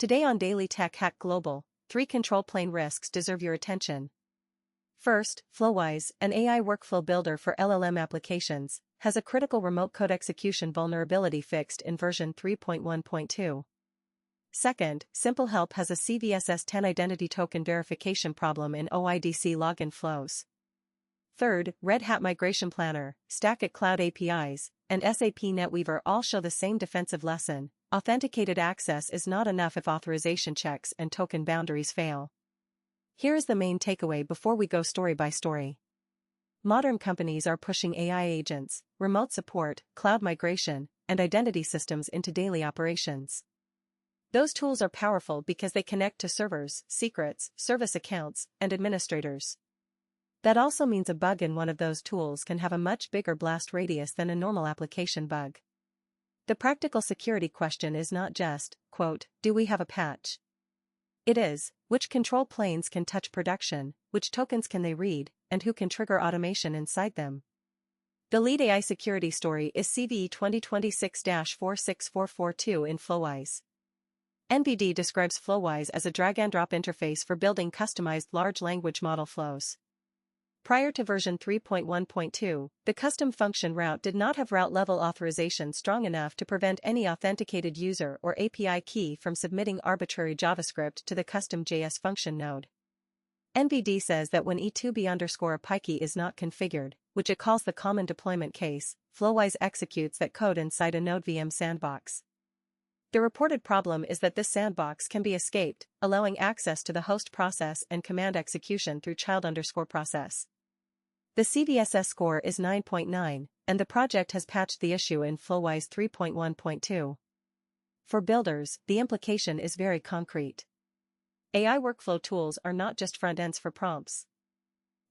Today on Daily Tech Hack Global, 3 control plane risks deserve your attention. First, Flowise, an AI workflow builder for LLM applications, has a critical remote code execution vulnerability fixed in version 3.1.2. Second, SimpleHelp has a CVSS 10 identity token verification problem in OIDC login flows. Third, Red Hat Migration Planner, STACKIT Cloud APIs, and SAP NetWeaver all show the same defensive lesson: authenticated access is not enough if authorization checks and token boundaries fail. Here is the main takeaway before we go story by story. Modern companies are pushing AI agents, remote support, cloud migration, and identity systems into daily operations. Those tools are powerful because they connect to servers, secrets, service accounts, and administrators. That also means a bug in one of those tools can have a much bigger blast radius than a normal application bug. The practical security question is not just, quote, do we have a patch? It is, which control planes can touch production, which tokens can they read, and who can trigger automation inside them. The lead AI security story is CVE 2026-46442 in Flowise. NBD describes Flowise as a drag-and-drop interface for building customized large language model flows. Prior to version 3.1.2, the custom function route did not have route-level authorization strong enough to prevent any authenticated user or API key from submitting arbitrary JavaScript to the custom JS function node. NBD says that when E2B_API is not configured, which it calls the common deployment case, Flowise executes that code inside a Node VM sandbox. The reported problem is that this sandbox can be escaped, allowing access to the host process and command execution through child_process. The CVSS score is 9.9, and the project has patched the issue in Flowise 3.1.2. For builders, the implication is very concrete. AI workflow tools are not just front ends for prompts.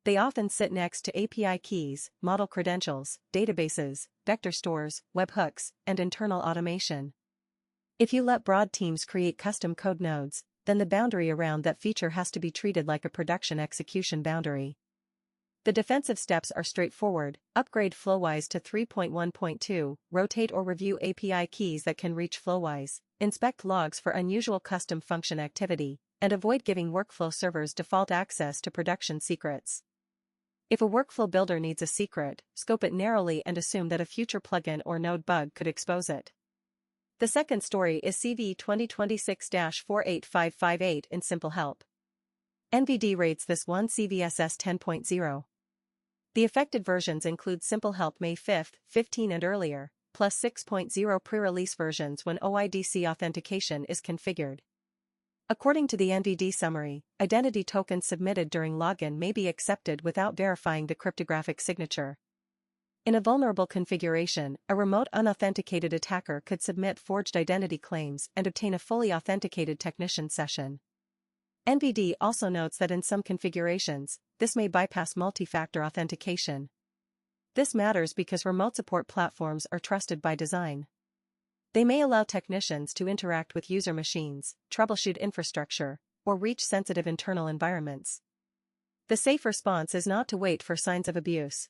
They often sit next to API keys, model credentials, databases, vector stores, webhooks, and internal automation. If you let broad teams create custom code nodes, then the boundary around that feature has to be treated like a production execution boundary. The defensive steps are straightforward: upgrade Flowise to 3.1.2, rotate or review API keys that can reach Flowise, inspect logs for unusual custom function activity, and avoid giving workflow servers default access to production secrets. If a workflow builder needs a secret, scope it narrowly and assume that a future plugin or node bug could expose it. The second story is CVE 2026-48558 in SimpleHelp. NBD rates this one CVSS 10.0. The affected versions include SimpleHelp May 5, 15 and earlier, plus 6.0 pre-release versions when OIDC authentication is configured. According to the NBD summary, identity tokens submitted during login may be accepted without verifying the cryptographic signature. In a vulnerable configuration, a remote unauthenticated attacker could submit forged identity claims and obtain a fully authenticated technician session. NBD also notes that in some configurations, this may bypass multi-factor authentication. This matters because remote support platforms are trusted by design. They may allow technicians to interact with user machines, troubleshoot infrastructure, or reach sensitive internal environments. The safe response is not to wait for signs of abuse.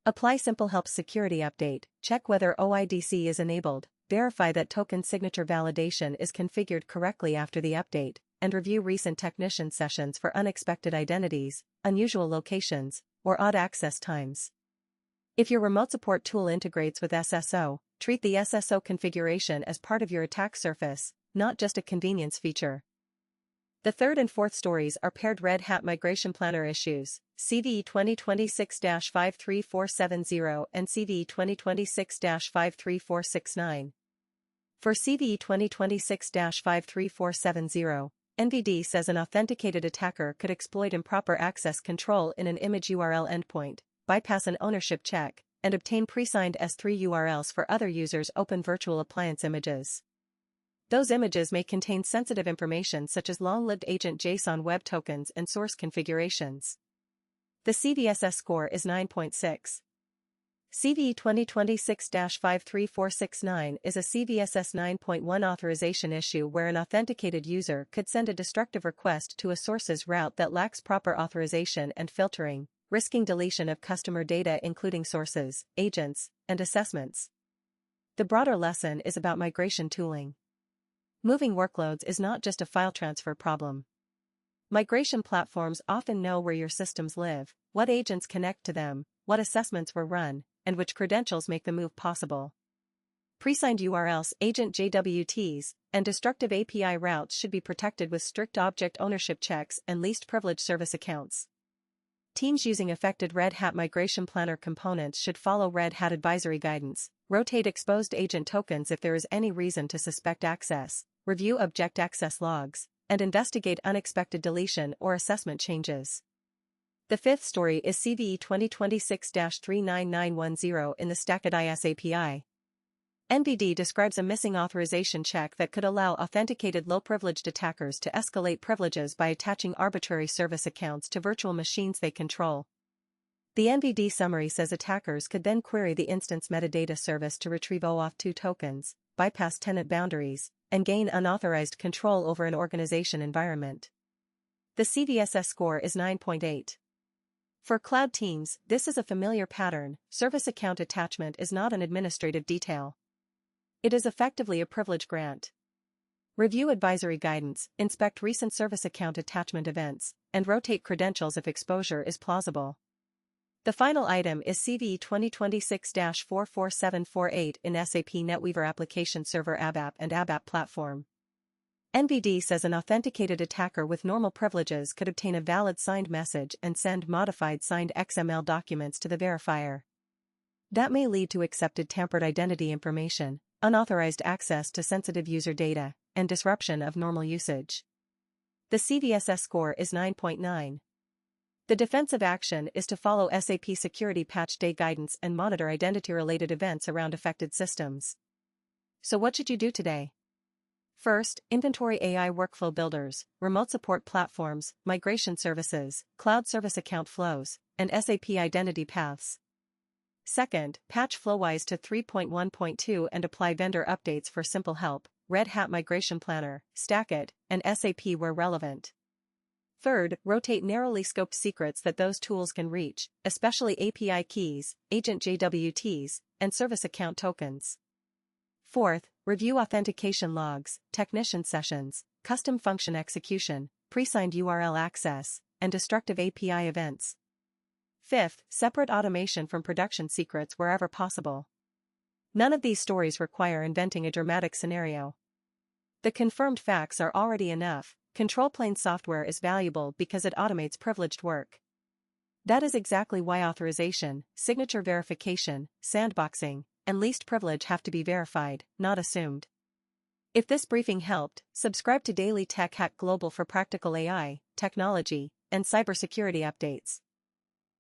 Apply SimpleHelp's security update, check whether OIDC is enabled, verify that token signature validation is configured correctly after the update, and review recent technician sessions for unexpected identities, unusual locations, or odd access times. If your remote support tool integrates with SSO, treat the SSO configuration as part of your attack surface, not just a convenience feature. The third and fourth stories are paired Red Hat Migration Planner issues, CVE 2026-53470 and CVE 2026-53469. For CVE 2026-53470, NBD says an authenticated attacker could exploit improper access control in an image URL endpoint, bypass an ownership check, and obtain pre-signed S3 URLs for other users' open virtual appliance images. Those images may contain sensitive information such as long-lived agent JSON web tokens and source configurations. The CVSS score is 9.6. CVE 2026-53469 is a CVSS 9.1 authorization issue where an authenticated user could send a destructive request to a source's route that lacks proper authorization and filtering, risking deletion of customer data including sources, agents, and assessments. The broader lesson is about migration tooling. Moving workloads is not just a file transfer problem. Migration platforms often know where your systems live, what agents connect to them, what assessments were run, and which credentials make the move possible. Pre-signed URLs, agent JWTs, and destructive API routes should be protected with strict object ownership checks and least privileged service accounts. Teams using affected Red Hat Migration Planner components should follow Red Hat advisory guidance, rotate exposed agent tokens if there is any reason to suspect access, review object access logs, and investigate unexpected deletion or assessment changes. The fifth story is CVE 2026-39910 in the STACKIT IS API. NBD describes a missing authorization check that could allow authenticated low-privileged attackers to escalate privileges by attaching arbitrary service accounts to virtual machines they control. The NBD summary says attackers could then query the instance metadata service to retrieve OAuth2 tokens, bypass tenant boundaries, and gain unauthorized control over an organization environment. The CVSS score is 9.8. For cloud teams, this is a familiar pattern. Service account attachment is not an administrative detail. It is effectively a privilege grant. Review advisory guidance, inspect recent service account attachment events, and rotate credentials if exposure is plausible. The final item is CVE 2026-44748 in SAP NetWeaver Application Server ABAP and ABAP Platform. NBD says an authenticated attacker with normal privileges could obtain a valid signed message and send modified signed XML documents to the verifier. That may lead to accepted tampered identity information, unauthorized access to sensitive user data, and disruption of normal usage. The CVSS score is 9.9. The defensive action is to follow SAP Security Patch Day guidance and monitor identity-related events around affected systems. So what should you do today? First, inventory AI workflow builders, remote support platforms, migration services, cloud service account flows, and SAP identity paths. Second, patch Flowise to 3.1.2 and apply vendor updates for SimpleHelp, Red Hat Migration Planner, STACKIT, and SAP where relevant. Third, rotate narrowly scoped secrets that those tools can reach, especially API keys, agent JWTs, and service account tokens. Fourth, review authentication logs, technician sessions, custom function execution, pre-signed URL access, and destructive API events. Fifth, separate automation from production secrets wherever possible. None of these stories require inventing a dramatic scenario. The confirmed facts are already enough. Control plane software is valuable because it automates privileged work. That is exactly why authorization, signature verification, sandboxing, and least privilege have to be verified, not assumed. If this briefing helped, subscribe to Daily Tech Hack Global for practical AI, technology, and cybersecurity updates.